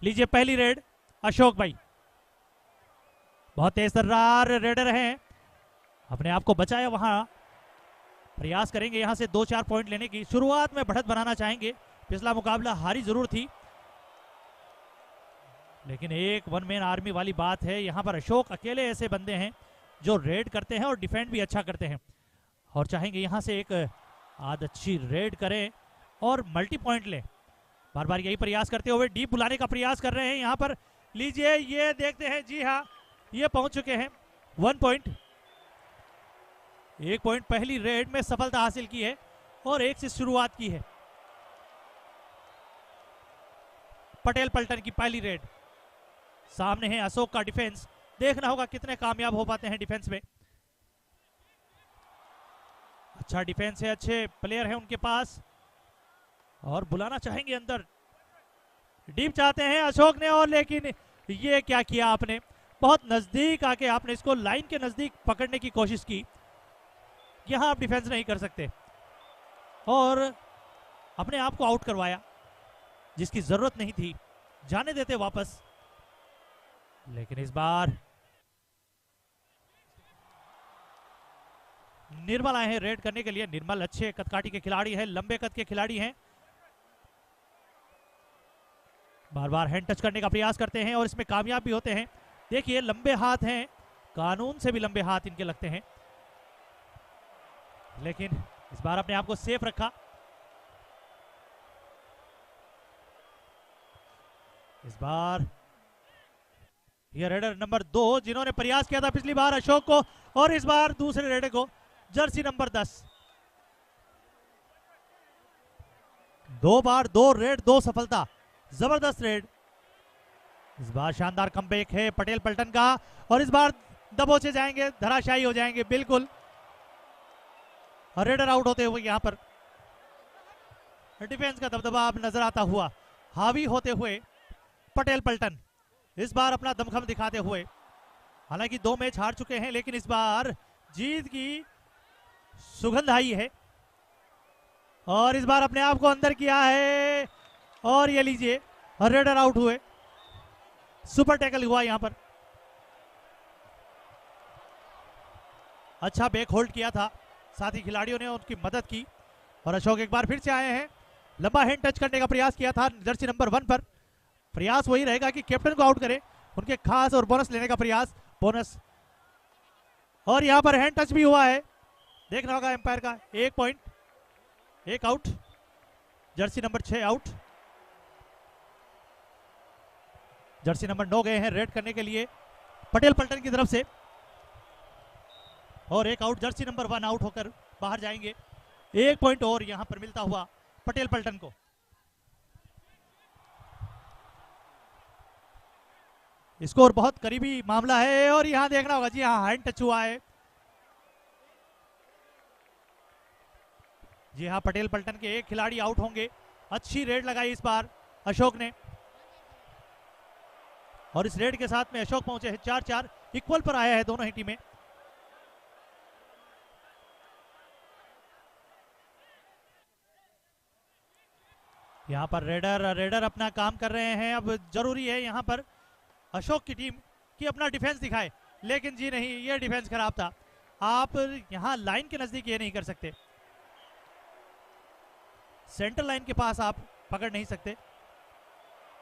लीजिए पहली रेड अशोक भाई, बहुत तेज तर्रार रेडर हैं, अपने आप को बचाया वहां, प्रयास करेंगे यहां से 2-4 पॉइंट लेने की, शुरुआत में बढ़त बनाना चाहेंगे, पिछला मुकाबला हारी जरूर थी लेकिन एक वन मैन आर्मी वाली बात है, यहां पर अशोक अकेले ऐसे बंदे हैं जो रेड करते हैं और डिफेंड भी अच्छा करते हैं और चाहेंगे यहां से एक आध अच्छी रेड करें और मल्टी पॉइंट लें, बार बार यही प्रयास करते हुए डीप बुलाने का प्रयास कर रहे हैं यहां पर। लीजिए ये देखते हैं, जी हाँ ये पहुंच चुके हैं 1 पॉइंट, 1 पॉइंट पहली रेड में सफलता हासिल की है और 1 से शुरुआत की है। पटेल पल्टन की पहली रेड, सामने है अशोक का डिफेंस, देखना होगा कितने कामयाब हो पाते हैं डिफेंस में। अच्छा डिफेंस है, अच्छे प्लेयर है उनके पास और बुलाना चाहेंगे अंदर, डीप चाहते हैं अशोक ने और लेकिन ये क्या किया आपने, बहुत नजदीक आके आपने इसको लाइन के नजदीक पकड़ने की कोशिश की, यहां आप डिफेंस नहीं कर सकते और अपने आप को आउट करवाया जिसकी जरूरत नहीं थी, जाने देते वापस, लेकिन इस बार निर्मल आए हैं रेड करने के लिए। निर्मल अच्छे कदकाठी के खिलाड़ी हैं, लंबे कद के खिलाड़ी हैं, बार बार हैंड टच करने का प्रयास करते हैं और इसमें कामयाब भी होते हैं। देखिए लंबे हाथ हैं, कानून से भी लंबे हाथ इनके लगते हैं, लेकिन इस बार अपने आप को सेफ रखा। इस बार ये रेडर नंबर 2 जिन्होंने प्रयास किया था पिछली बार अशोक को, और इस बार दूसरे रेडर को, जर्सी नंबर 10, 2 बार 2 रेड 2 सफलता, जबरदस्त रेड। इस बार शानदार कमबैक है पटेल पल्टन का और इस बार दबोचे जाएंगे, धराशायी हो जाएंगे बिल्कुल, और रेडर आउट होते हुए यहां पर डिफेंस का दबदबा अब नजर आता हुआ, हावी होते हुए पटेल पल्टन इस बार अपना दमखम दिखाते हुए, हालांकि 2 मैच हार चुके हैं लेकिन इस बार जीत की सुगंध आई है और इस बार अपने आप को अंदर किया है और ये लीजिए रेडर आउट हुए, सुपर टैकल हुआ यहां पर, अच्छा बैक होल्ड किया था, साथ ही खिलाड़ियों ने उनकी मदद की और अशोक एक बार फिर से आए हैं, लंबा हैंड टच करने का प्रयास किया था जर्सी नंबर 1 पर, प्रयास वही रहेगा कि कैप्टन को आउट करे, उनके खास और बोनस लेने का प्रयास, बोनस, और यहां पर हैंड टच भी हुआ है, देखना होगा एम्पायर का, 1 point, 1 out, Jersey number 6 out, Jersey number 9 गए हैं रेड करने के लिए पटेल पल्टन की तरफ से और 1 आउट, जर्सी नंबर 1 आउट होकर बाहर जाएंगे, 1 पॉइंट और यहां पर मिलता हुआ पटेल पल्टन को। स्कोर बहुत करीबी मामला है और यहां देखना होगा, जी हाँ हैंड टच हुआ है, जी हाँ पटेल पल्टन के 1 खिलाड़ी आउट होंगे, अच्छी रेड लगाई इस बार अशोक ने और इस रेड के साथ में अशोक पहुंचे हैं 4-4, इक्वल पर आया है दोनों ही टीमें। यहां पर रेडर अपना काम कर रहे हैं, अब जरूरी है यहां पर अशोक की टीम की अपना डिफेंस दिखाए, लेकिन जी नहीं ये डिफेंस खराब था, आप यहां लाइन के नजदीक ये नहीं कर सकते, सेंटर लाइन के पास आप पकड़ नहीं सकते,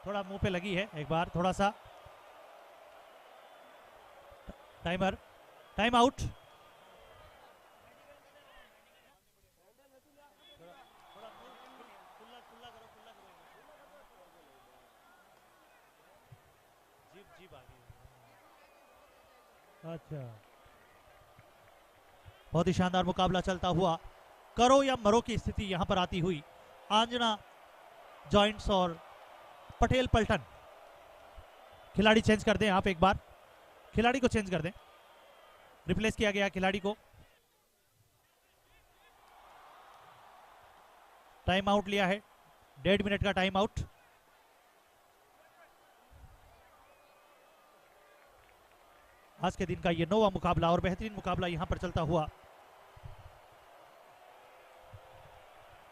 थोड़ा मुंह पे लगी है एक बार, थोड़ा सा टाइमर, टाइम आउट, अच्छा बहुत ही शानदार मुकाबला चलता हुआ, करो या मरो की स्थिति यहां पर आती हुई, आंजना जॉइंट्स और पटेल पल्टन, खिलाड़ी चेंज कर दें आप, एक बार खिलाड़ी को चेंज कर दें, रिप्लेस किया गया खिलाड़ी को, टाइम आउट लिया है, 1.5 मिनट का टाइम आउट। आज के दिन का ये 9वां मुकाबला और बेहतरीन मुकाबला यहां पर चलता हुआ,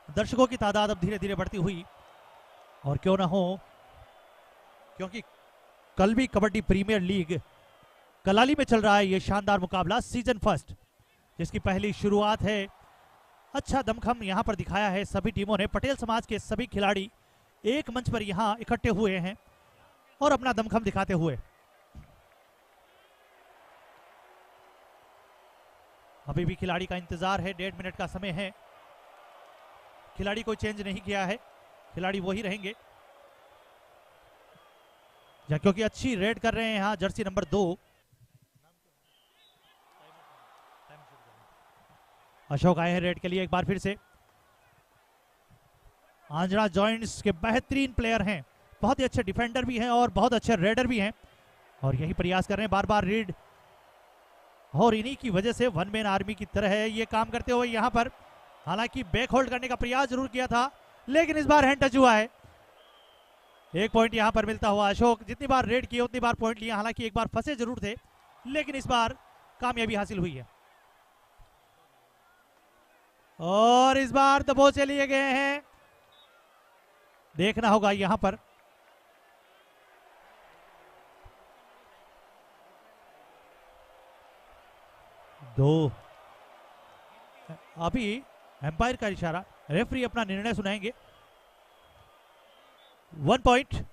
दर्शकों की तादाद अब धीरे धीरे बढ़ती हुई और क्यों ना हो क्योंकि कल भी कबड्डी प्रीमियर लीग कलाली में चल रहा है ये शानदार मुकाबला सीजन फर्स्ट, जिसकी पहली शुरुआत है। अच्छा दमखम यहां पर दिखाया है सभी टीमों ने। पटेल समाज के सभी खिलाड़ी एक मंच पर यहां इकट्ठे हुए हैं और अपना दमखम दिखाते हुए। अभी भी खिलाड़ी का इंतजार है, 1.5 मिनट का समय है। खिलाड़ी कोई चेंज नहीं किया है, खिलाड़ी वही रहेंगे क्योंकि अच्छी रेड कर रहे हैं यहां जर्सी नंबर 2 अशोक आए हैं रेड के लिए एक बार फिर से। आंजना जॉइंट्स के बेहतरीन प्लेयर हैं, बहुत ही अच्छे डिफेंडर भी हैं और बहुत अच्छे रेडर भी हैं और यही प्रयास कर रहे हैं बार बार रीड, और इन्हीं की वजह से वन मैन आर्मी की तरह है ये काम करते हुए यहां पर। हालांकि बैक होल्ड करने का प्रयास जरूर किया था लेकिन इस बार हैंड टच हुआ है। 1 पॉइंट यहां पर मिलता हुआ अशोक। जितनी बार रेड किए उतनी बार पॉइंट लिया, हालांकि एक बार फंसे जरूर थे लेकिन इस बार कामयाबी हासिल हुई है और इस बार दबोचे लिए गए हैं। देखना होगा यहां पर दो। अभी एम्पायर का इशारा, रेफरी अपना निर्णय सुनाएंगे। 1 पॉइंट,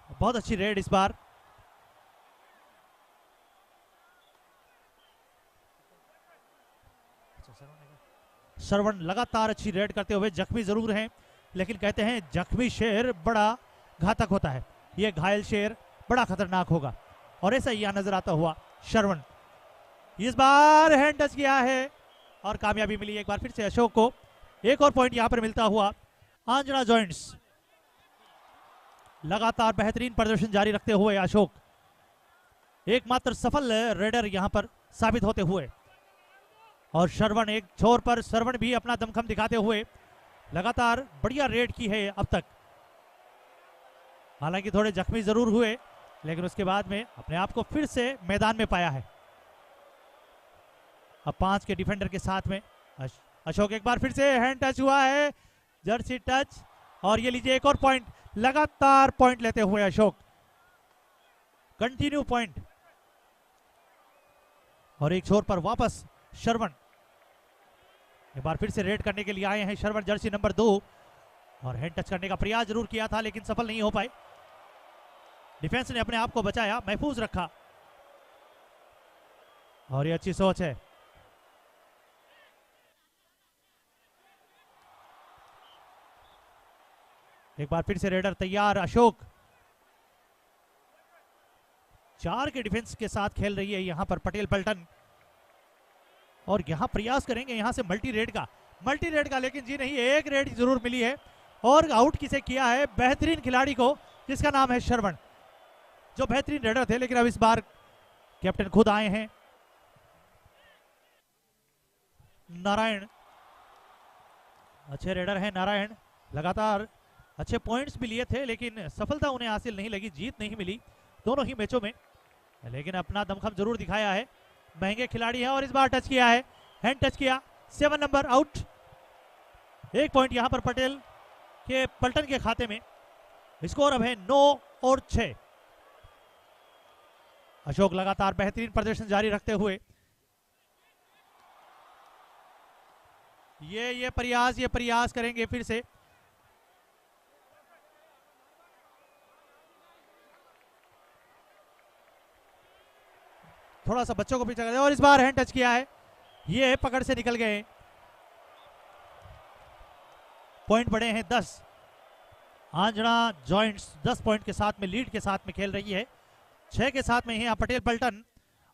बहुत अच्छी रेड इस बार। श्रवण लगातार अच्छी रेड करते हुए जख्मी जरूर हैं लेकिन कहते हैं जख्मी शेर बड़ा घातक होता है, ये घायल शेर बड़ा खतरनाक होगा और ऐसा ही नजर आता हुआ श्रवण। इस बार हैंड टच किया है और कामयाबी मिली एक बार फिर से अशोक को। एक और पॉइंट यहां पर मिलता हुआ आंजना जॉइंट्स। लगातार बेहतरीन प्रदर्शन जारी रखते हुए अशोक एकमात्र सफल रेडर यहां पर साबित होते हुए, और श्रवण एक छोर पर, श्रवण भी अपना दमखम दिखाते हुए लगातार बढ़िया रेड की है अब तक। हालांकि थोड़े जख्मी जरूर हुए लेकिन उसके बाद में अपने आप को फिर से मैदान में पाया है। अब 5 के डिफेंडर के साथ में अशोक एक बार फिर से हैंड टच हुआ है, जर्सी टच, और ये लीजिए एक और पॉइंट। लगातार पॉइंट लेते हुए अशोक, कंटिन्यू पॉइंट, और एक छोर पर वापस श्रवण एक बार फिर से रेड करने के लिए आए हैं। श्रवण जर्सी नंबर 2 और हैंड टच करने का प्रयास जरूर किया था लेकिन सफल नहीं हो पाए। डिफेंस ने अपने आप को बचाया, महफूज रखा और ये अच्छी सोच है। एक बार फिर से रेडर तैयार। अशोक 4 के डिफेंस के साथ खेल रही है यहां पर पटेल पल्टन, और यहां प्रयास करेंगे यहां से मल्टी रेड का, लेकिन जी नहीं, एक रेड जरूर मिली है और आउट किसे किया है? बेहतरीन खिलाड़ी को जिसका नाम है श्रवण, जो बेहतरीन रेडर थे लेकिन अब इस बार कैप्टन खुद आए हैं। नारायण अच्छे रेडर हैं, नारायण लगातार अच्छे पॉइंट्स भी लिए थे लेकिन सफलता उन्हें हासिल नहीं लगी, जीत नहीं मिली दोनों ही मैचों में, लेकिन अपना दमखम जरूर दिखाया है। महंगे खिलाड़ी हैं और इस बार टच किया है, हैंड टच किया, 7 नंबर आउट। 1 पॉइंट यहां पर पटेल के पल्टन के खाते में। स्कोर अब है 9 और 6। अशोक लगातार बेहतरीन प्रदर्शन जारी रखते हुए ये प्रयास करेंगे फिर से। थोड़ा सा बच्चों को पीछे कर, और इस बार हैंड टच किया है, ये पकड़ से निकल गए। पॉइंट बढ़े हैं 10। आंजना जॉइंट्स 10 पॉइंट के साथ में, लीड के साथ में खेल रही है। 6 के साथ में है यहाँ पटेल पल्टन,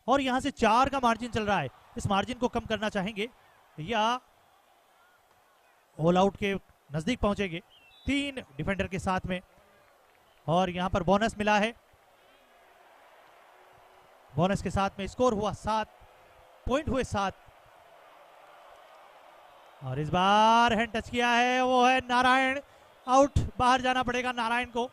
और यहां से 4 का मार्जिन चल रहा है। इस मार्जिन को कम करना चाहेंगे या ऑल आउट के नजदीक पहुंचेंगे 3 डिफेंडर के साथ में, और यहां पर बोनस मिला है। बोनस के साथ में स्कोर हुआ 7 पॉइंट हुए 7, और इस बार हैंड टच किया है, वो है नारायण। आउट, बाहर जाना पड़ेगा नारायण को।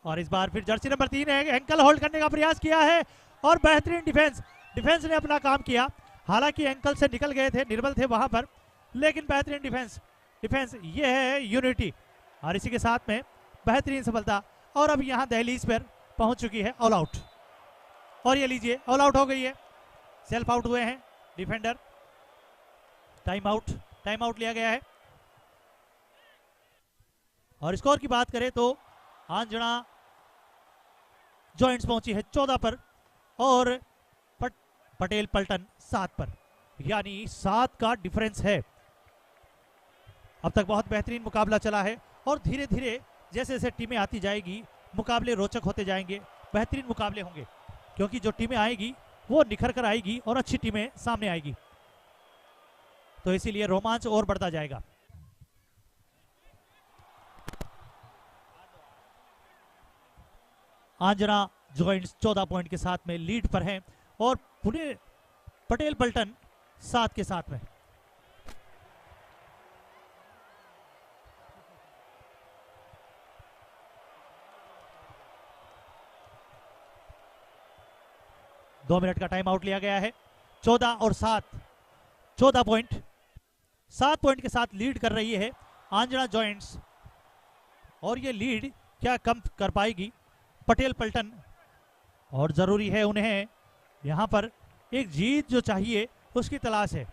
और इस बार फिर जर्सी नंबर 3 है, एंकल होल्ड करने का प्रयास किया है और बेहतरीन डिफेंस ने अपना काम किया। हालांकि एंकल से निकल गए थे, निर्बल थे वहां पर, लेकिन बेहतरीन डिफेंस। डिफेंस, ये है यूनिटी, और इसी के साथ में बेहतरीन सफलता। और अब यहाँ दहलीज पर पहुंच चुकी है ऑल आउट, और ये लीजिए ऑल आउट हो गई है, सेल्फ आउट हुए हैं डिफेंडर। टाइम आउट लिया गया है। और स्कोर की बात करें तो आंजना जॉइंट्स पहुंची है 14 पर और पटेल पल्टन 7 पर, यानी 7 का डिफरेंस है। अब तक बहुत बेहतरीन मुकाबला चला है और धीरे धीरे जैसे जैसे टीमें आती जाएगी मुकाबले रोचक होते जाएंगे, बेहतरीन मुकाबले होंगे, क्योंकि जो टीमें आएगी वो निखर कर आएगी और अच्छी टीमें सामने आएगी, तो इसीलिए रोमांच और बढ़ता जाएगा। आंजना जॉइंट्स 14 पॉइंट के साथ में लीड पर हैं और पुणे पटेल पल्टन 7 के साथ में। दो मिनट का टाइम आउट लिया गया है। 14 और 7, 14 पॉइंट, 7 पॉइंट के साथ लीड कर रही है आंजना जॉइंट्स, और ये लीड क्या कम कर पाएगी पटेल पल्टन, और जरूरी है उन्हें यहां पर एक जीत जो चाहिए उसकी तलाश है।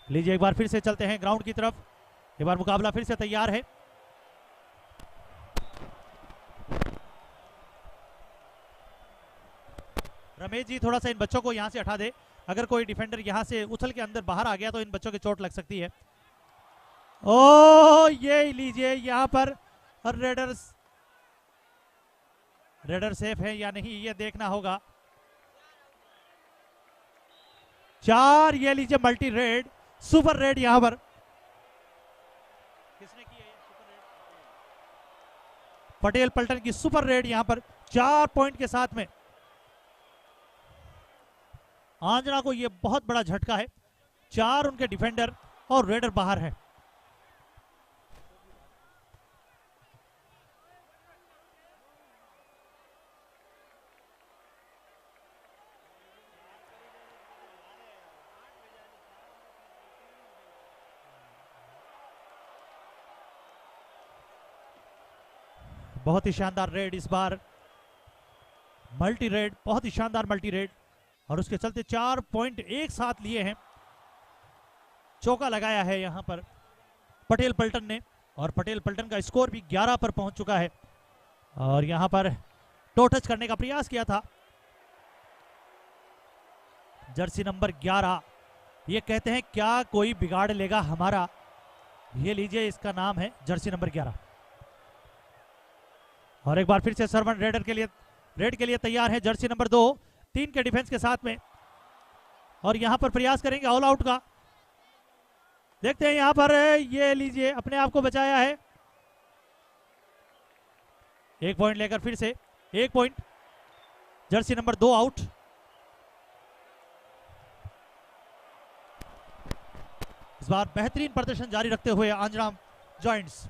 लीजिए एक बार फिर से चलते हैं ग्राउंड की तरफ, एक बार मुकाबला फिर से तैयार है। रमेश जी थोड़ा सा इन बच्चों को यहां से हटा दे, अगर कोई डिफेंडर यहां से उछल के अंदर बाहर आ गया तो इन बच्चों की चोट लग सकती है। ओ ये लीजिए यहां पर रेडर सेफ है या नहीं ये देखना होगा। 4, ये लीजिए मल्टी रेड, सुपर रेड यहां पर किसने की है? सुपर रेड पटेल पल्टन की सुपर रेड यहां पर 4 पॉइंट के साथ में। आंजना को यह बहुत बड़ा झटका है, 4 उनके डिफेंडर और रेडर बाहर है। बहुत ही शानदार रेड इस बार, मल्टी रेड, बहुत ही शानदार मल्टी रेड, और उसके चलते 4 पॉइंट एक साथ लिए हैं। चौका लगाया है यहां पर पटेल पल्टन ने, और पटेल पल्टन का स्कोर भी 11 पर पहुंच चुका है, और यहां पर टो टच करने का प्रयास किया था जर्सी नंबर 11। ये कहते हैं क्या कोई बिगाड़ लेगा हमारा, ये लीजिए इसका नाम है जर्सी नंबर 11। और एक बार फिर से सरवन रेड के लिए तैयार है जर्सी नंबर 2, 3 के डिफेंस के साथ में, और यहां पर प्रयास करेंगे ऑल आउट का। देखते हैं यहां पर, ये लीजिए अपने आप को बचाया है। 1 पॉइंट लेकर फिर से 1 पॉइंट, जर्सी नंबर 2 आउट। इस बार बेहतरीन प्रदर्शन जारी रखते हुए आंजना जॉइंट्स।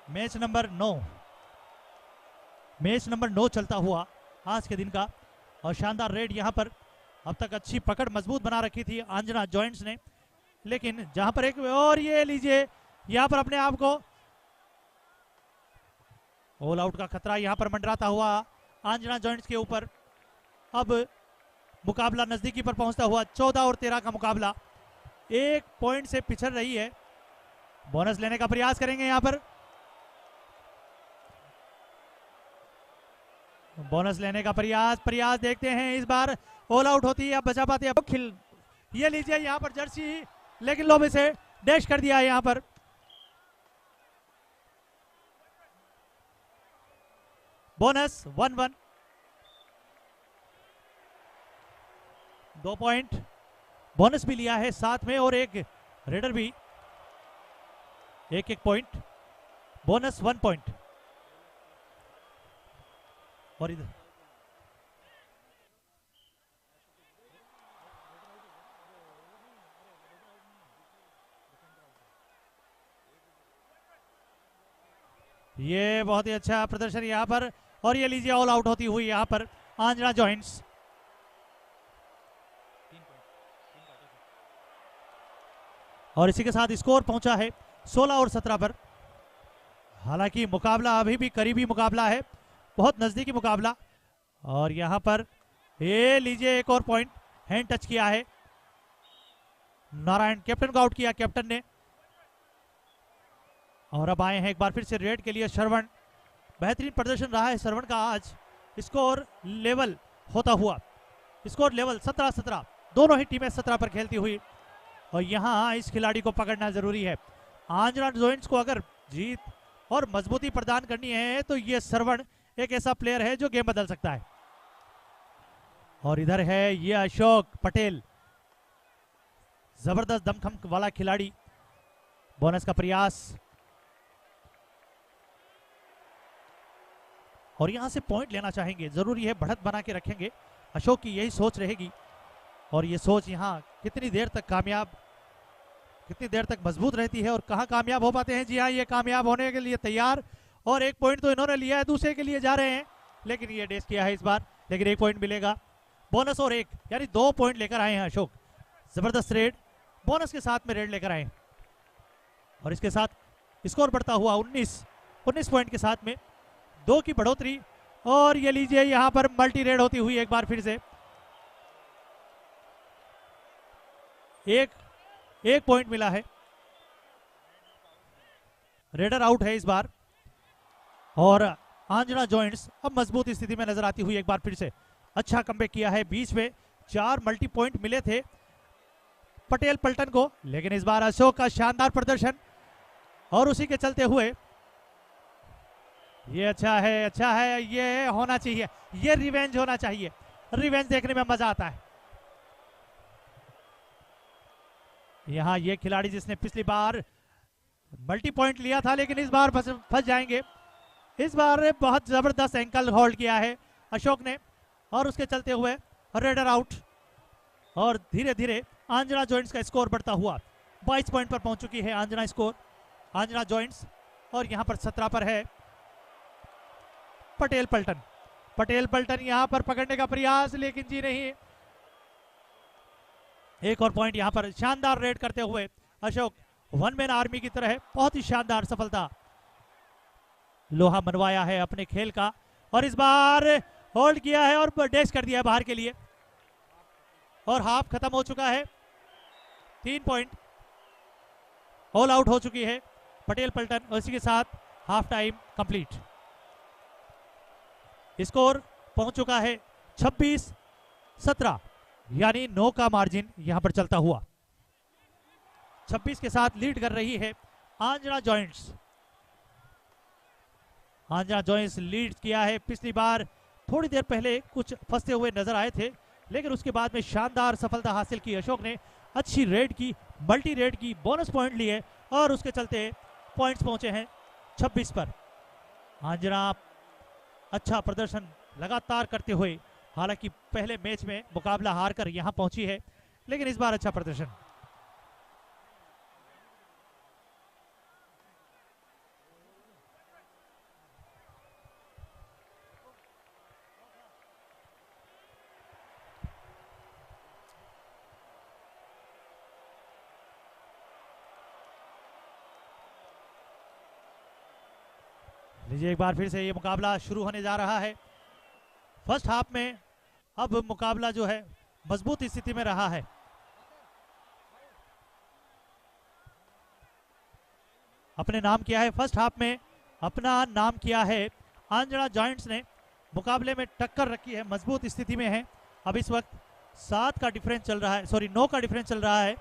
मैच नंबर 9 चलता हुआ आज के दिन का, और शानदार रेड यहां पर अब तक अच्छी पकड़ मजबूत बना रखी थी आंजना जॉइंट्स ने, लेकिन जहां पर एक और ये लीजिए यहां पर अपने आप को ऑल आउट का खतरा यहां पर मंडराता हुआ आंजना जॉइंट्स के ऊपर। अब मुकाबला नजदीकी पर पहुंचता हुआ 14 और 13 का मुकाबला, 1 पॉइंट से पिछड़ रही है। बोनस लेने का प्रयास करेंगे यहां पर, बोनस लेने का प्रयास देखते हैं इस बार ऑल आउट होती है, अब बचा पाते हैं खिल। ये लीजिए यहाँ पर जर्सी, लेकिन लोबे से डैश कर दिया है यहाँ पर। बोनस 1-1, 2 पॉइंट बोनस भी लिया है साथ में, और एक रेडर भी, एक पॉइंट बोनस 1 पॉइंट। और इधर ये बहुत ही अच्छा प्रदर्शन यहाँ पर, और ये लीजिए ऑल आउट होती हुई यहाँ पर आंजना जॉइंट्स। और इसी के साथ स्कोर पहुंचा है 16 और 17 पर। हालांकि मुकाबला अभी भी करीबी मुकाबला है, बहुत नजदीकी मुकाबला। और यहां पर ये लीजिए एक और पॉइंट, हैंड टच किया है नारायण, कैप्टन को आउट किया कैप्टन ने। और अब आए हैं एक बार फिर से रेड के लिए श्रवण। बेहतरीन प्रदर्शन रहा है श्रवण का आज। स्कोर लेवल होता हुआ, स्कोर लेवल 17-17, दोनों ही टीमें 17 पर खेलती हुई। और यहाँ इस खिलाड़ी को पकड़ना जरूरी है। आंजना जॉइंट्स को अगर जीत और मजबूती प्रदान करनी है तो ये श्रवण एक ऐसा प्लेयर है जो गेम बदल सकता है। और इधर है ये अशोक पटेल, जबरदस्त दमखम वाला खिलाड़ी। बोनस का प्रयास, और यहां से पॉइंट लेना चाहेंगे, जरूरी है, बढ़त बना के रखेंगे। अशोक की यही सोच रहेगी, और ये सोच यहाँ कितनी देर तक कामयाब, कितनी देर तक मजबूत रहती है और कहां कामयाब हो पाते हैं। जी हाँ, ये कामयाब होने के लिए तैयार, और एक पॉइंट तो इन्होंने लिया है, दूसरे के लिए जा रहे हैं, लेकिन ये डेस किया है इस बार, लेकिन एक पॉइंट मिलेगा। बोनस और एक, यानी 2 पॉइंट लेकर आए हैं अशोक। जबरदस्त रेड, बोनस के साथ में रेड लेकर आए, और इसके साथ स्कोर बढ़ता हुआ 19 पॉइंट के साथ में 2 की बढ़ोतरी। और ये लीजिए यहां पर मल्टी रेड होती हुई एक बार फिर से, एक पॉइंट मिला है। रेडर आउट है इस बार, और आंजना जॉइंट्स अब मजबूत स्थिति में नजर आती हुई एक बार फिर से। अच्छा कमबैक किया है, बीच में 4 मल्टी पॉइंट मिले थे पटेल पल्टन को, लेकिन इस बार अशोक का शानदार प्रदर्शन, और उसी के चलते हुए ये अच्छा है, ये होना चाहिए, ये रिवेंज होना चाहिए। रिवेंज देखने में मजा आता है। यहां ये खिलाड़ी जिसने पिछली बार मल्टी पॉइंट लिया था, लेकिन इस बार फंस जाएंगे। इस बार बहुत जबरदस्त एंकल होल्ड किया है अशोक ने, और उसके चलते हुए रेडर आउट। और धीरे धीरे आंजना जॉइंट्स का स्कोर बढ़ता हुआ 22 पॉइंट पर पहुंच चुकी है आंजना जॉइंट्स, और यहां पर 17 पर है पटेल पल्टन यहां पर पकड़ने का प्रयास, लेकिन जी नहीं। एक और पॉइंट यहां पर, शानदार रेड करते हुए अशोक, 1 मैन आर्मी की तरह बहुत ही शानदार सफलता, लोहा मनवाया है अपने खेल का, और इस बार होल्ड किया है और डैश कर दिया है बाहर के लिए, और हाफ खत्म हो चुका है। 3 पॉइंट, ऑल आउट हो चुकी है पटेल पल्टन, और इसी के साथ हाफ टाइम कंप्लीट। स्कोर पहुंच चुका है 26-17, यानी 9 का मार्जिन यहां पर चलता हुआ। 26 के साथ लीड कर रही है Anjana joints. Anjana joints lead किया है। पिछली बार थोड़ी देर पहले कुछ फंसते हुए नजर आए थे, लेकिन उसके बाद में शानदार सफलता हासिल की अशोक ने, अच्छी रेड की, मल्टी रेड की, बोनस पॉइंट लिए, और उसके चलते पॉइंट्स पहुंचे हैं 26 पर। आंजना अच्छा प्रदर्शन लगातार करते हुए, हालांकि पहले मैच में मुकाबला हारकर यहां पहुंची है, लेकिन इस बार अच्छा प्रदर्शन। लीजिए एक बार फिर से ये मुकाबला शुरू होने जा रहा है। फर्स्ट हाफ में अब मुकाबला जो है मजबूत स्थिति में रहा है। अपने नाम किया है फर्स्ट हाफ में, अपना नाम किया है आंजना जॉइंट्स ने, मुकाबले में टक्कर रखी है, मजबूत स्थिति में है। अब इस वक्त 7 का डिफरेंस चल रहा है, सॉरी 9 का डिफरेंस चल रहा है।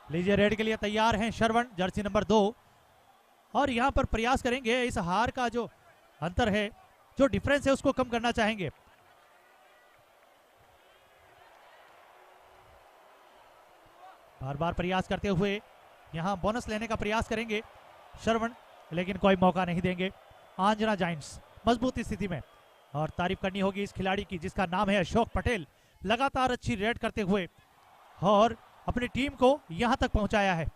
लीजिए, रेड के लिए तैयार हैं श्रवण, जर्सी नंबर 2, और यहां पर प्रयास करेंगे इस हार का जो अंतर है, जो डिफरेंस है, उसको कम करना चाहेंगे। बार बार प्रयास करते हुए यहां बोनस लेने का प्रयास करेंगे श्रवण, लेकिन कोई मौका नहीं देंगे। आंजना जायंट्स मजबूत स्थिति में, और तारीफ करनी होगी इस खिलाड़ी की जिसका नाम है अशोक पटेल। लगातार अच्छी रेड करते हुए और अपनी टीम को यहां तक पहुंचाया है।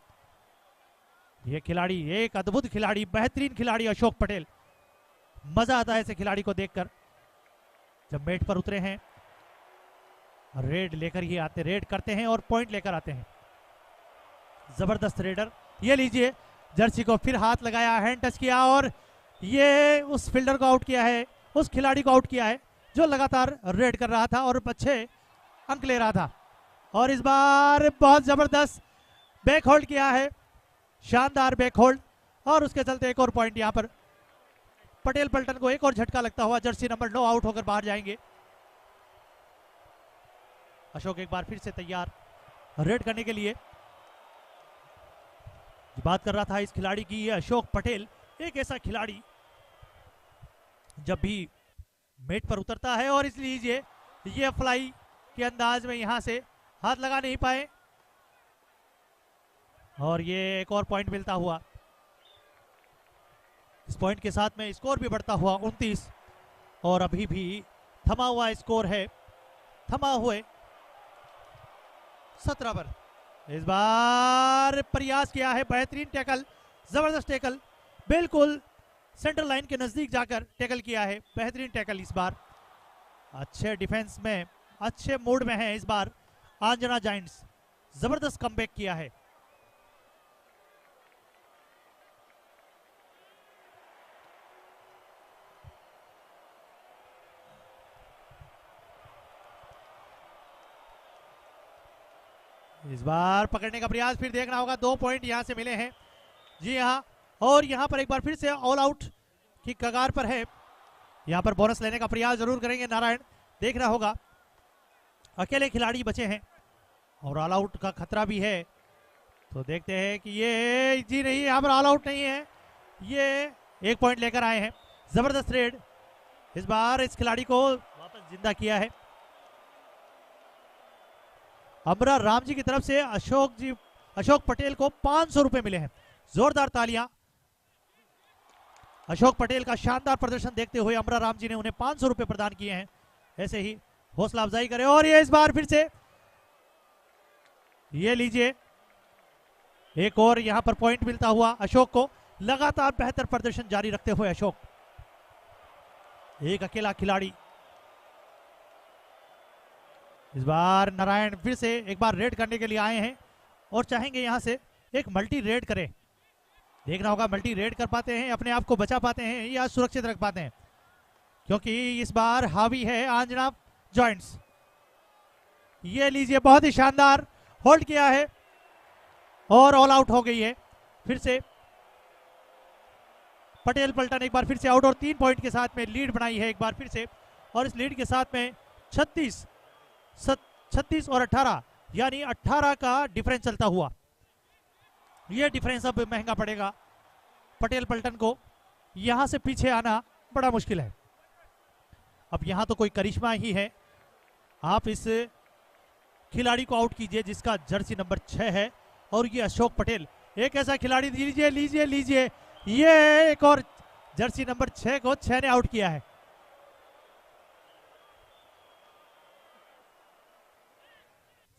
यह खिलाड़ी एक अद्भुत खिलाड़ी, बेहतरीन खिलाड़ी अशोक पटेल। मजा आता है ऐसे खिलाड़ी को देखकर। जब मेट पर उतरे हैं, रेड लेकर ही आते, रेड करते हैं और पॉइंट लेकर आते हैं। जबरदस्त रेडर। ये लीजिए, जर्सी को फिर हाथ लगाया, हैंड टच किया, और ये उस फील्डर को आउट किया है, उस खिलाड़ी को आउट किया है जो लगातार रेड कर रहा था और अच्छे अंक ले रहा था। और इस बार बहुत जबरदस्त बैक होल्ड किया है, शानदार बैक होल्ड, और उसके चलते एक और पॉइंट यहां पर पटेल पल्टन को एक और झटका लगता हुआ जर्सी नंबर 9 आउट होकर बाहर जाएंगे। अशोक एक बार फिर से तैयार रेड करने के लिए। बात कर रहा था इस खिलाड़ी की, ये अशोक पटेल एक ऐसा खिलाड़ी जब भी मेट पर उतरता है, और इसलिए ये फ्लाई के अंदाज में यहां से हाथ लगा नहीं पाए, और ये एक और पॉइंट मिलता हुआ। इस पॉइंट के साथ में स्कोर भी बढ़ता हुआ 29, और अभी भी थमा हुआ स्कोर है, थमा हुए 17 पर। इस बार प्रयास किया है, बेहतरीन टैकल, जबरदस्त टैकल, बिल्कुल सेंटर लाइन के नजदीक जाकर टैकल किया है, बेहतरीन टैकल इस बार। अच्छे डिफेंस में, अच्छे मूड में है इस बार आंजना जायंट्स, जबरदस्त कमबैक किया है। इस बार पकड़ने का प्रयास, फिर देखना होगा। 2 पॉइंट यहां से मिले हैं, जी हाँ, और यहां पर एक बार फिर से ऑल आउट की कगार पर है। यहां पर बोनस लेने का प्रयास जरूर करेंगे नारायण, देखना होगा। अकेले खिलाड़ी बचे हैं और ऑल आउट का खतरा भी है, तो देखते हैं कि ये, जी नहीं, यहां पर ऑल आउट नहीं है, ये 1 पॉइंट लेकर आए हैं। जबरदस्त रेड, इस बार इस खिलाड़ी को वापस जिंदा किया है। अमरा राम जी की तरफ से अशोक पटेल को 500 रुपए मिले हैं। जोरदार तालियां अशोक पटेल का शानदार प्रदर्शन देखते हुए अमरा राम जी ने उन्हें 500 रुपए प्रदान किए हैं। ऐसे ही हौसला अफजाई करें। और ये इस बार फिर से ये लीजिए, एक और यहां पर पॉइंट मिलता हुआ अशोक को। लगातार बेहतर प्रदर्शन जारी रखते हुए अशोक, एक अकेला खिलाड़ी। इस बार नारायण फिर से एक बार रेड करने के लिए आए हैं और चाहेंगे यहां से एक मल्टी रेड करें। देखना होगा मल्टी रेड कर पाते हैं, अपने आप को बचा पाते हैं या सुरक्षित रख पाते हैं, क्योंकि इस बार हावी है आंजना जॉइंट्स। ये लीजिए, बहुत ही शानदार होल्ड किया है और ऑल आउट हो गई है। फिर से पटेल पल्टन एक बार फिर से आउट और 3 पॉइंट के साथ में लीड बनाई है एक बार फिर से। और इस लीड के साथ में 36 और 18 यानी 18 का डिफरेंस चलता हुआ। यह डिफरेंस अब महंगा पड़ेगा पटेल पल्टन को, यहां से पीछे आना बड़ा मुश्किल है। अब यहां तो कोई करिश्मा ही है। आप इस खिलाड़ी को आउट कीजिए जिसका जर्सी नंबर 6 है, और ये अशोक पटेल एक ऐसा खिलाड़ी, लीजिए लीजिए लीजिए, ये एक और जर्सी नंबर 6 को 6 ने आउट किया है।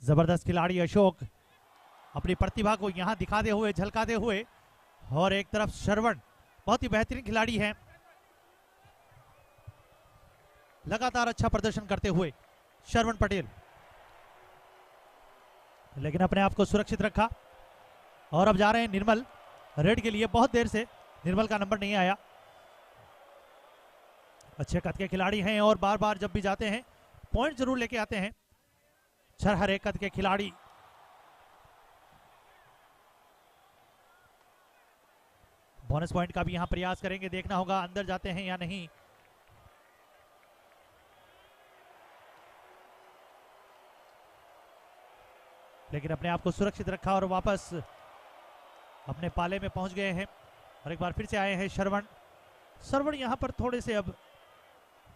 जबरदस्त खिलाड़ी अशोक अपनी प्रतिभा को यहां दिखाते हुए, झलकाते हुए। और एक तरफ श्रवण, बहुत ही बेहतरीन खिलाड़ी हैं, लगातार अच्छा प्रदर्शन करते हुए श्रवण पटेल, लेकिन अपने आप को सुरक्षित रखा। और अब जा रहे हैं निर्मल रेड के लिए। बहुत देर से निर्मल का नंबर नहीं आया। अच्छे कद के खिलाड़ी हैं और बार बार जब भी जाते हैं पॉइंट जरूर लेके आते हैं। छरहरे कद के खिलाड़ी। बोनस पॉइंट का भी यहां प्रयास करेंगे, देखना होगा अंदर जाते हैं या नहीं। लेकिन अपने आप को सुरक्षित रखा और वापस अपने पाले में पहुंच गए हैं। और एक बार फिर से आए हैं श्रवण यहां पर थोड़े से अब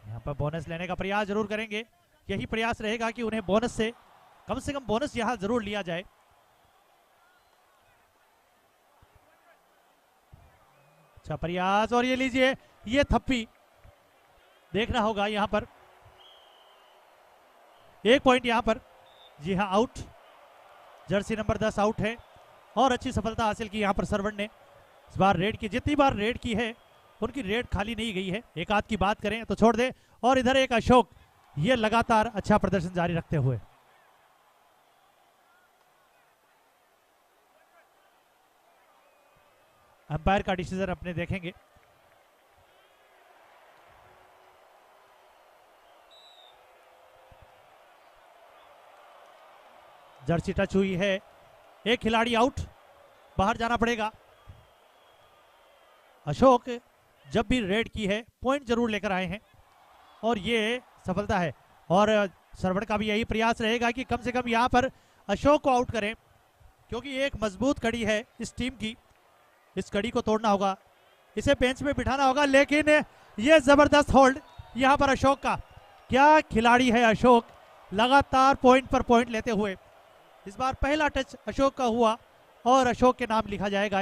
यहां पर बोनस लेने का प्रयास जरूर करेंगे। यही प्रयास रहेगा कि उन्हें बोनस से कम बोनस यहां जरूर लिया जाए। अच्छा प्रयास, और ये लीजिए ये थप्पी, देखना होगा यहां पर 1 पॉइंट यहां पर। जी हां, आउट। जर्सी नंबर 10 आउट है और अच्छी सफलता हासिल की यहां पर श्रवण ने। इस बार रेड की, जितनी बार रेड की है उनकी रेड खाली नहीं गई है। एक आध की बात करें तो छोड़ दे। और इधर एक अशोक, ये लगातार अच्छा प्रदर्शन जारी रखते हुए। अंपायर का डिसीजन अपने देखेंगे। जर्सी टच हुई है, एक खिलाड़ी आउट, बाहर जाना पड़ेगा। अशोक जब भी रेड की है पॉइंट जरूर लेकर आए हैं और ये सफलता है। और श्रवण का भी यही प्रयास रहेगा कि कम से कम यहां पर अशोक को आउट करें, क्योंकि एक मजबूत कड़ी है इस टीम की। इस कड़ी को तोड़ना होगा, इसे बेंच में बिठाना होगा। लेकिन ये जबरदस्त होल्ड यहां पर अशोक का, क्या खिलाड़ी है अशोक, लगातार पॉइंट पर पॉइंट लेते हुए। इस बार पहला टच अशोक का हुआ और अशोक के नाम लिखा जाएगा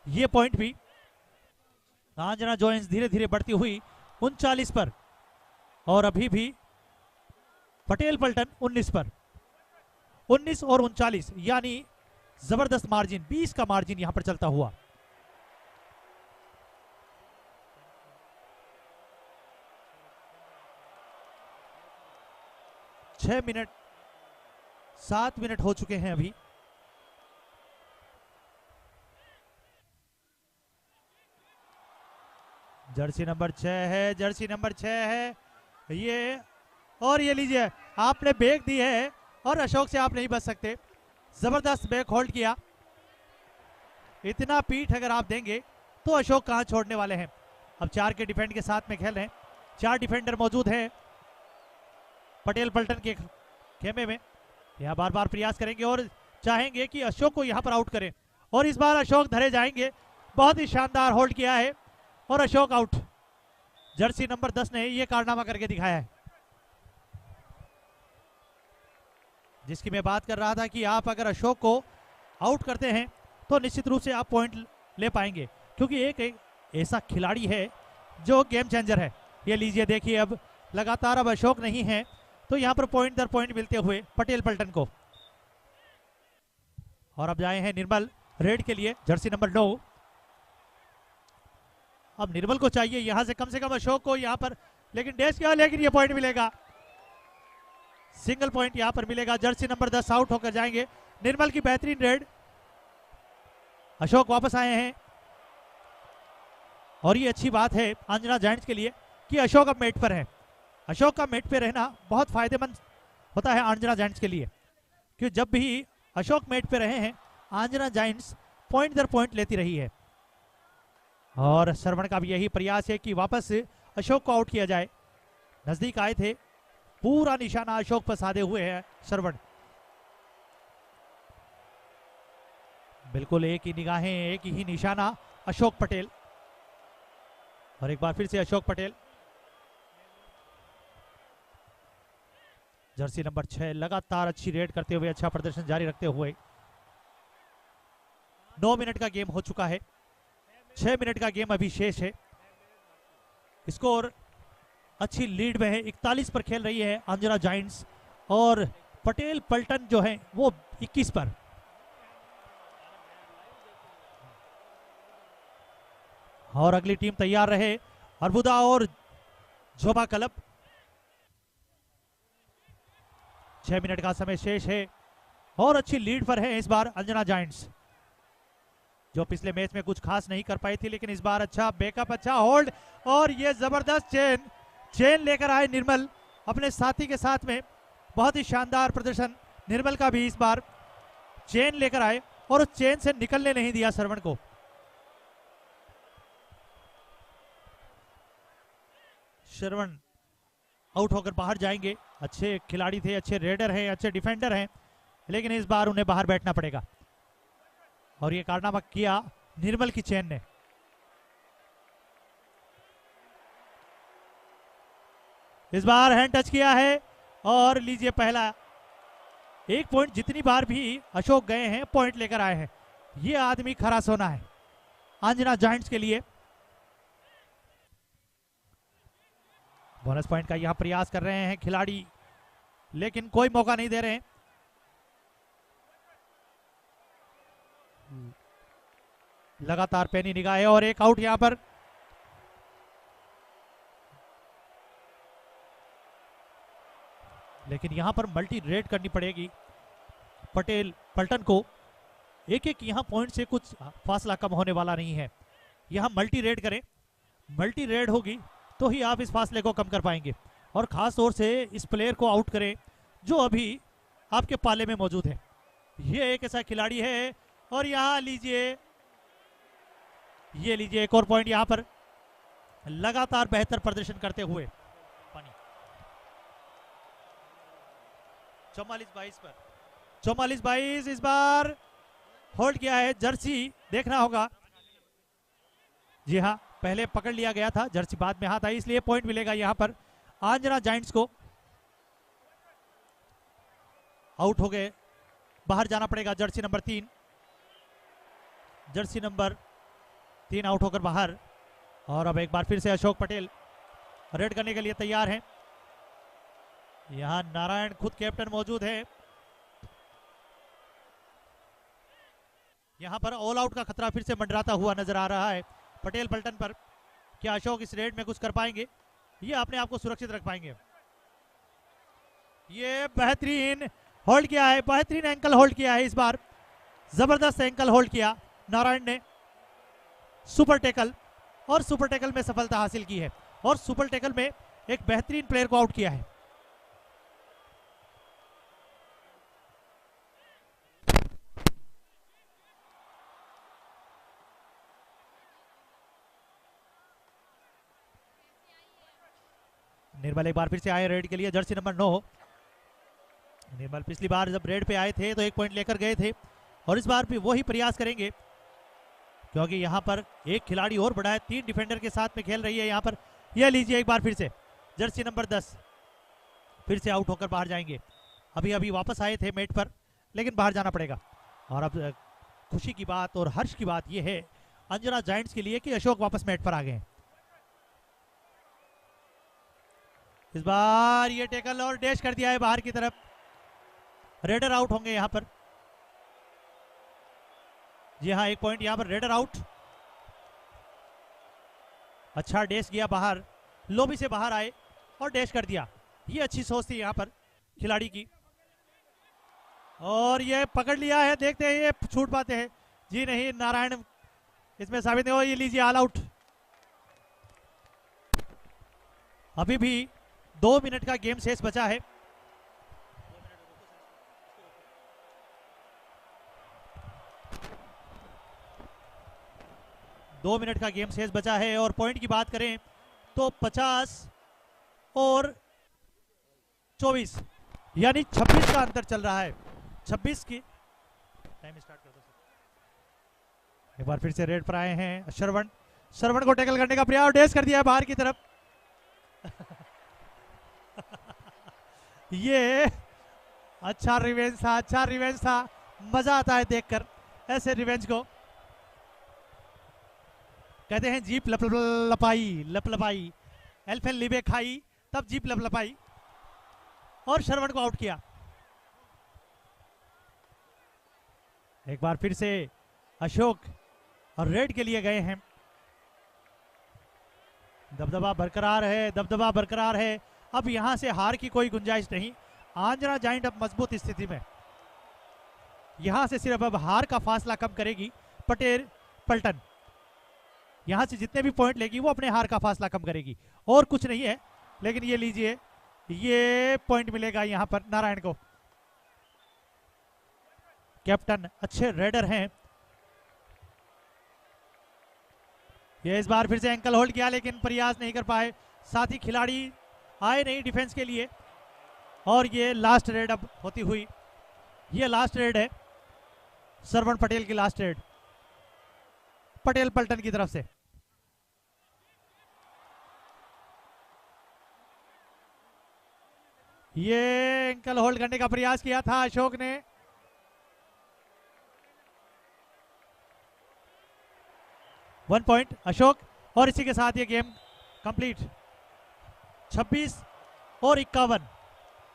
ये पॉइंट भी। आंजना जॉइंस धीरे धीरे बढ़ती हुई 39 पर और अभी भी पटेल पल्टन 19 पर। 19 और 39 यानी जबरदस्त मार्जिन, 20 का मार्जिन यहां पर चलता हुआ। छह मिनट 7 मिनट हो चुके हैं अभी। जर्सी नंबर 6 है, जर्सी नंबर 6 है ये। और ये लीजिए, आपने बैक दी है और अशोक से आप नहीं बच सकते। जबरदस्त बैक होल्ड किया। इतना पीठ अगर आप देंगे तो अशोक कहां छोड़ने वाले हैं। अब 4 के डिफेंड के साथ में खेल रहे हैं, 4 डिफेंडर मौजूद हैं पटेल पल्टन के खेमे में। यहां बार बार प्रयास करेंगे और चाहेंगे कि अशोक को यहां पर आउट करें, और इस बार अशोक धरे जाएंगे। बहुत ही शानदार होल्ड किया है और अशोक आउट। जर्सी नंबर 10 ने यह कारनामा करके दिखाया है, जिसकी मैं बात कर रहा था कि आप अगर अशोक को आउट करते हैं तो निश्चित रूप से आप पॉइंट ले पाएंगे, क्योंकि एक ऐसा खिलाड़ी है जो गेम चेंजर है। ये लीजिए, देखिए अब लगातार अब अशोक नहीं है तो यहां पर पॉइंट दर पॉइंट मिलते हुए पटेल पल्टन को। और अब जाए हैं निर्मल रेड के लिए, जर्सी नंबर 9। अब निर्मल को चाहिए यहां से कम अशोक को यहां पर, लेकिन डैश किया, लेकिन ये पॉइंट मिलेगा, सिंगल पॉइंट यहां पर मिलेगा। जर्सी नंबर 10 आउट होकर जाएंगे। निर्मल की बेहतरीन रेड, अशोक वापस आए हैं। और ये अच्छी बात है अंजना जायंट्स के लिए कि अशोक अब मेट पर है। अशोक का मेट पे रहना बहुत फायदेमंद होता है अंजना जायंट्स के लिए, क्योंकि जब भी अशोक मेट पे रहे हैं अंजना जायंट्स पॉइंट दर पॉइंट लेती रही है। और श्रवण का भी यही प्रयास है कि वापस अशोक को आउट किया जाए। नजदीक आए थे, पूरा निशाना अशोक पर साधे हुए है श्रवण। बिल्कुल एक ही निगाहें, एक ही निशाना, अशोक पटेल। और एक बार फिर से अशोक पटेल। जर्सी नंबर 6 लगातार अच्छी रेड करते हुए, अच्छा प्रदर्शन जारी रखते हुए। 9 मिनट का गेम हो चुका है, 6 मिनट का गेम अभी शेष है। स्कोर अच्छी लीड में है, 41 पर खेल रही है अंजना जायंट्स और पटेल पल्टन जो है वो 21 पर। और अगली टीम तैयार रहे, अर्बुदा और जोबा क्लब। 6 मिनट का समय शेष है और अच्छी लीड पर है इस बार अंजना जायंट्स, जो पिछले मैच में कुछ खास नहीं कर पाई थी, लेकिन इस बार अच्छा बैकअप, अच्छा होल्ड। और ये जबरदस्त चेन लेकर आए निर्मल अपने साथी के साथ में। बहुत ही शानदार प्रदर्शन निर्मल का भी इस बार चेन लेकर आए और उस चेन से निकलने नहीं दिया श्रवण को। श्रवण आउट होकर बाहर जाएंगे। अच्छे खिलाड़ी थे, अच्छे रेडर हैं, अच्छे डिफेंडर हैं, लेकिन इस बार उन्हें बाहर बैठना पड़ेगा। और ये कारनामा किया निर्मल की चेन ने। इस बार हैंड टच किया है और लीजिए पहला एक पॉइंट। जितनी बार भी अशोक गए हैं पॉइंट लेकर आए हैं। ये आदमी खरा सोना है अंजना जायंट्स के लिए। बोनस पॉइंट का यहां प्रयास कर रहे हैं खिलाड़ी, लेकिन कोई मौका नहीं दे रहे हैं। लगातार पैनी निगाहें और एक आउट यहां पर। लेकिन यहां पर मल्टी रेड करनी पड़ेगी पटेल पलटन को। एक एक यहां पॉइंट से कुछ फासला कम होने वाला नहीं है। यहां मल्टी रेड करें, मल्टी रेड होगी तो ही आप इस फासले को कम कर पाएंगे। और खास तौर से इस प्लेयर को आउट करें जो अभी आपके पाले में मौजूद है। ये एक ऐसा खिलाड़ी है। और यहां लीजिए, ये लीजिए एक और पॉइंट यहां पर। लगातार बेहतर प्रदर्शन करते हुए 44-22 पर 44-22 इस बार होल्ड किया है। जर्सी देखना होगा। जी हाँ, पहले पकड़ लिया गया था, जर्सी बाद में हाथ आई, इसलिए पॉइंट मिलेगा यहां पर अंजना जायंट्स को। आउट हो गए, बाहर जाना पड़ेगा Jersey number 3। Jersey number 3 out होकर बाहर। और अब एक बार फिर से अशोक पटेल रेड करने के लिए तैयार हैं। यहां नारायण खुद कैप्टन मौजूद है। यहां पर ऑल आउट का खतरा फिर से मंडराता हुआ नजर आ रहा है पटेल पलटन पर। क्या अशोक इस रेड में कुछ कर पाएंगे? ये अपने आप को सुरक्षित रख पाएंगे? ये बेहतरीन होल्ड किया है, बेहतरीन एंकल होल्ड किया है इस बार। जबरदस्त एंकल होल्ड किया नारायण ने। सुपर टेकल, और सुपर टेकल में सफलता हासिल की है। और सुपर टेकल में एक बेहतरीन प्लेयर को आउट किया है। निर्मल एक बार फिर से आए रेड के लिए, जर्सी नंबर 9। निर्मल पिछली बार जब रेड पे आए थे तो एक पॉइंट लेकर गए थे, और इस बार भी वही प्रयास करेंगे, क्योंकि यहां पर एक खिलाड़ी और बड़ा है। 3 डिफेंडर के साथ में खेल रही है यहां पर। यह लीजिए एक बार फिर से जर्सी नंबर 10 फिर से आउट होकर बाहर जाएंगे। अभी अभी वापस आए थे मेट पर, लेकिन बाहर जाना पड़ेगा। और अब खुशी की बात और हर्ष की बात यह है अंजना जायंट्स के लिए कि अशोक वापस मेट पर आ गए हैं। इस बार ये टेकल और डैश कर दिया है बाहर की तरफ। रेडर आउट होंगे यहां पर। जी हाँ, एक पॉइंट यहां पर, रेडर आउट। अच्छा डैश किया बाहर, लोबी से बाहर आए और डैश कर दिया। ये अच्छी सोच थी यहां पर खिलाड़ी की। और ये पकड़ लिया है, देखते हैं ये छूट पाते हैं। जी नहीं, नारायण इसमें साबित नहीं हो। ये लीजिए ऑल आउट। अभी भी 2 मिनट का गेम शेष बचा है। दो मिनट का गेम शेष बचा है। और पॉइंट की बात करें तो 50 और 24 यानी 26 का अंतर चल रहा है। 26 की टाइम स्टार्ट कर दो। एक बार फिर से रेड पर आए हैं श्रवण। श्रवण को टैकल करने का प्रयास, डैश कर दिया है बाहर की तरफ। ये अच्छा रिवेंज था, अच्छा रिवेंज था। मजा आता है देखकर ऐसे रिवेंज को। कहते हैं जीप लपाई लपलपाई, एल्फेन लिबे खाई, तब जीप लपलपाई। और श्रवण को आउट किया। एक बार फिर से अशोक और रेड के लिए गए हैं। दबदबा बरकरार है, दबदबा बरकरार है। अब यहां से हार की कोई गुंजाइश नहीं। अंजना जायंट अब मजबूत स्थिति में। यहां से सिर्फ अब हार का फासला कम करेगी पटेल पलटन। यहां से जितने भी पॉइंट लेगी वो अपने हार का फासला कम करेगी, और कुछ नहीं है। लेकिन ये लीजिए, ये पॉइंट मिलेगा यहां पर नारायण को। कैप्टन अच्छे रेडर हैं। ये इस बार फिर से एंकल होल्ड किया लेकिन प्रयास नहीं कर पाए, साथ ही खिलाड़ी आए नहीं डिफेंस के लिए। और ये लास्ट रेड अब होती हुई, ये लास्ट रेड है सरवण पटेल की, लास्ट रेड पटेल पल्टन की तरफ से। ये एंकल होल्ड करने का प्रयास किया था अशोक ने, 1 पॉइंट अशोक। और इसी के साथ ये गेम कंप्लीट। 26 और 51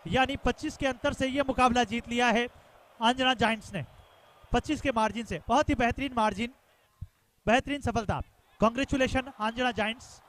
यानी 25 के अंतर से ये मुकाबला जीत लिया है अंजना जायंट्स ने, 25 के मार्जिन से। बहुत ही बेहतरीन मार्जिन, बेहतरीन सफलता। Congratulation Anjana giants.